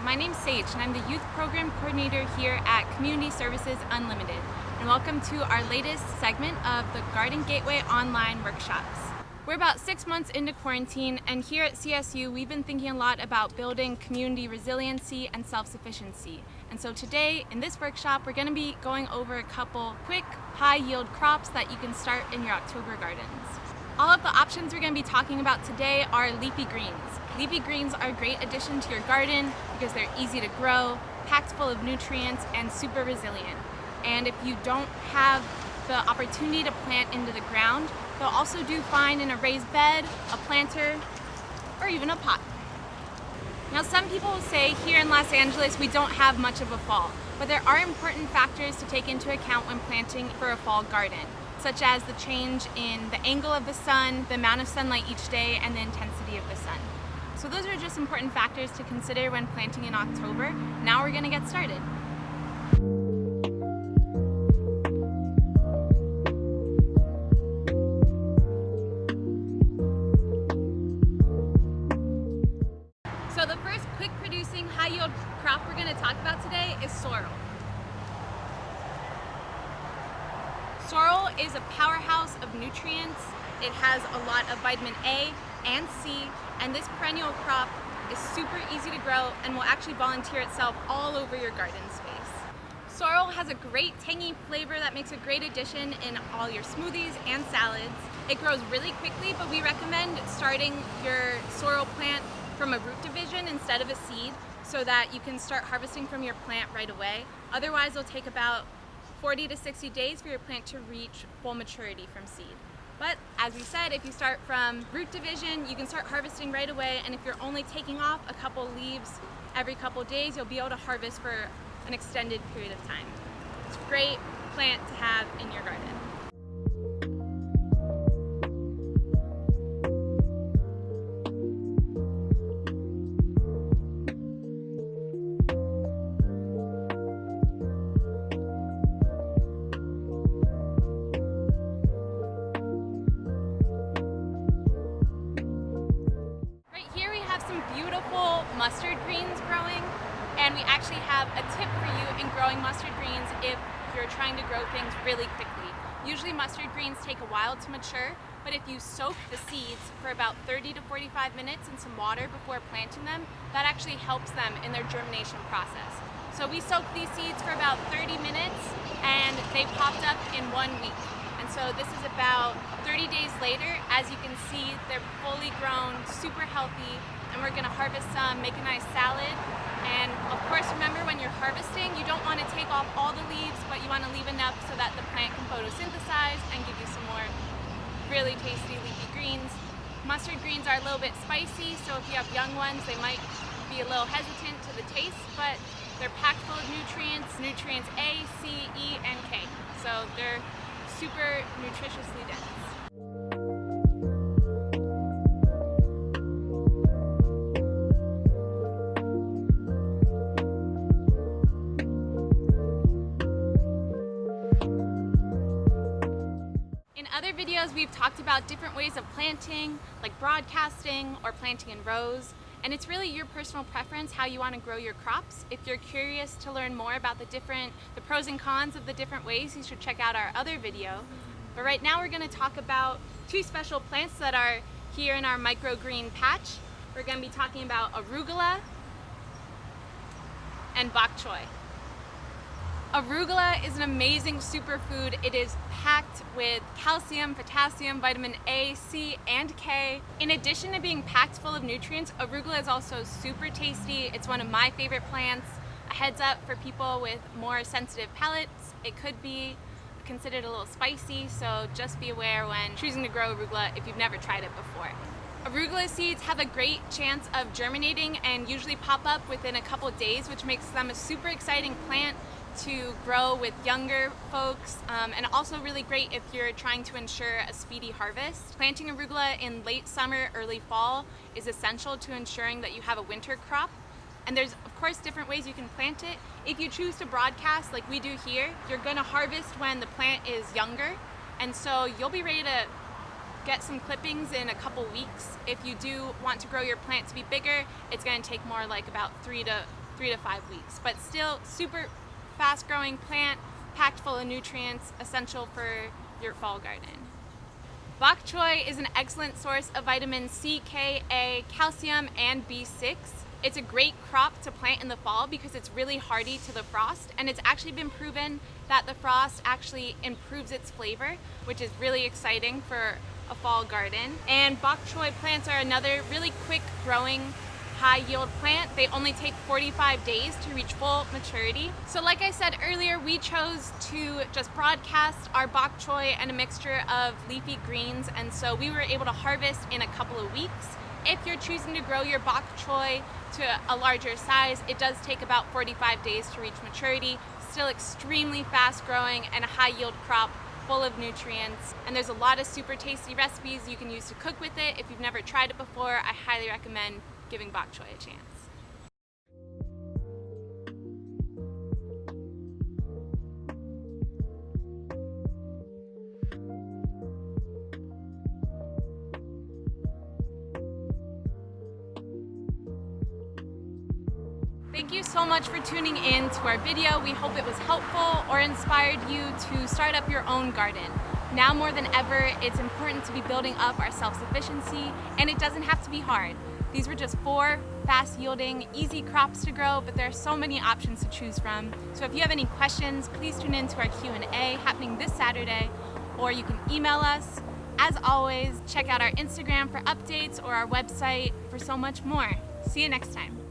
my name's Sage and I'm the Youth Program Coordinator here at Community Services Unlimited. And welcome to our latest segment of the Garden Gateway online workshops. We're about 6 months into quarantine, and here at CSU we've been thinking a lot about building community resiliency and self-sufficiency. And so today in this workshop we're going to be going over a couple quick high-yield crops that you can start in your October gardens. All of the options we're going to be talking about today are leafy greens. Leafy greens are a great addition to your garden because they're easy to grow, packed full of nutrients, and super resilient. And if you don't have the opportunity to plant into the ground, they'll also do fine in a raised bed, a planter, or even a pot. Now, some people will say here in Los Angeles we don't have much of a fall, but there are important factors to take into account when planting for a fall garden, such as the change in the angle of the sun, the amount of sunlight each day, and the intensity of the sun. So those are just important factors to consider when planting in October. Now we're going to get started. So the first quick producing high yield crop we're going to talk about today is sorrel. Sorrel is a powerhouse of nutrients. It has a lot of vitamin A and C, and this perennial crop is super easy to grow and will actually volunteer itself all over your garden space. Sorrel has a great tangy flavor that makes a great addition in all your smoothies and salads. It grows really quickly, but we recommend starting your sorrel plant from a root division instead of a seed so that you can start harvesting from your plant right away. Otherwise, it'll take about 40 to 60 days for your plant to reach full maturity from seed. But as we said, if you start from root division, you can start harvesting right away, and if you're only taking off a couple leaves every couple days, you'll be able to harvest for an extended period of time. It's a great plant to have in your garden. Beautiful mustard greens growing, and we actually have a tip for you in growing mustard greens if you're trying to grow things really quickly. Usually mustard greens take a while to mature, but if you soak the seeds for about 30 to 45 minutes in some water before planting them, that actually helps them in their germination process. So we soaked these seeds for about 30 minutes and they popped up in 1 week. And so this is about 30 days later. As you can see, they're fully grown, super healthy, and we're gonna harvest some, make a nice salad. And of course, remember when you're harvesting, you don't wanna take off all the leaves, but you wanna leave enough so that the plant can photosynthesize and give you some more really tasty leafy greens. Mustard greens are a little bit spicy, so if you have young ones, they might be a little hesitant to the taste, but they're packed full of nutrients A, C, E, and K. So they're super nutritiously dense. In other videos, we've talked about different ways of planting, like broadcasting or planting in rows, and it's really your personal preference how you want to grow your crops. If you're curious to learn more about the pros and cons of the different ways, you should check out our other video. But right now we're going to talk about two special plants that are here in our microgreen patch. We're going to be talking about arugula and bok choy. Arugula is an amazing superfood. It is packed with calcium, potassium, vitamin A, C, and K. In addition to being packed full of nutrients, arugula is also super tasty. It's one of my favorite plants. A heads up for people with more sensitive palates, it could be considered a little spicy, so just be aware when choosing to grow arugula if you've never tried it before. Arugula seeds have a great chance of germinating and usually pop up within a couple days, which makes them a super exciting plant to grow with younger folks, and also really great if you're trying to ensure a speedy harvest. Planting arugula in late summer, early fall is essential to ensuring that you have a winter crop. And there's of course different ways you can plant it. If you choose to broadcast like we do here, you're gonna harvest when the plant is younger, and so you'll be ready to get some clippings in a couple weeks. If you do want to grow your plant to be bigger, it's going to take more like about 3 to 3 to 5 weeks, but still super fast growing plant, packed full of nutrients, essential for your fall garden. Bok choy is an excellent source of vitamins C, K, A, calcium, and B6. It's a great crop to plant in the fall because it's really hardy to the frost, and it's actually been proven that the frost actually improves its flavor, which is really exciting for a fall garden. And bok choy plants are another really quick growing high yield plant. They only take 45 days to reach full maturity. So like I said earlier, we chose to just broadcast our bok choy and a mixture of leafy greens, and so we were able to harvest in a couple of weeks. If you're choosing to grow your bok choy to a larger size, it does take about 45 days to reach maturity. Still extremely fast growing and a high yield crop full of nutrients. And there's a lot of super tasty recipes you can use to cook with it. If you've never tried it before, I highly recommend giving bok choy a chance. Thank you so much for tuning in to our video. We hope it was helpful or inspired you to start up your own garden. Now more than ever, it's important to be building up our self-sufficiency, and it doesn't have to be hard. These were just 4 fast-yielding, easy crops to grow, but there are so many options to choose from. So if you have any questions, please tune in to our Q&A happening this Saturday, or you can email us. As always, check out our Instagram for updates or our website for so much more. See you next time.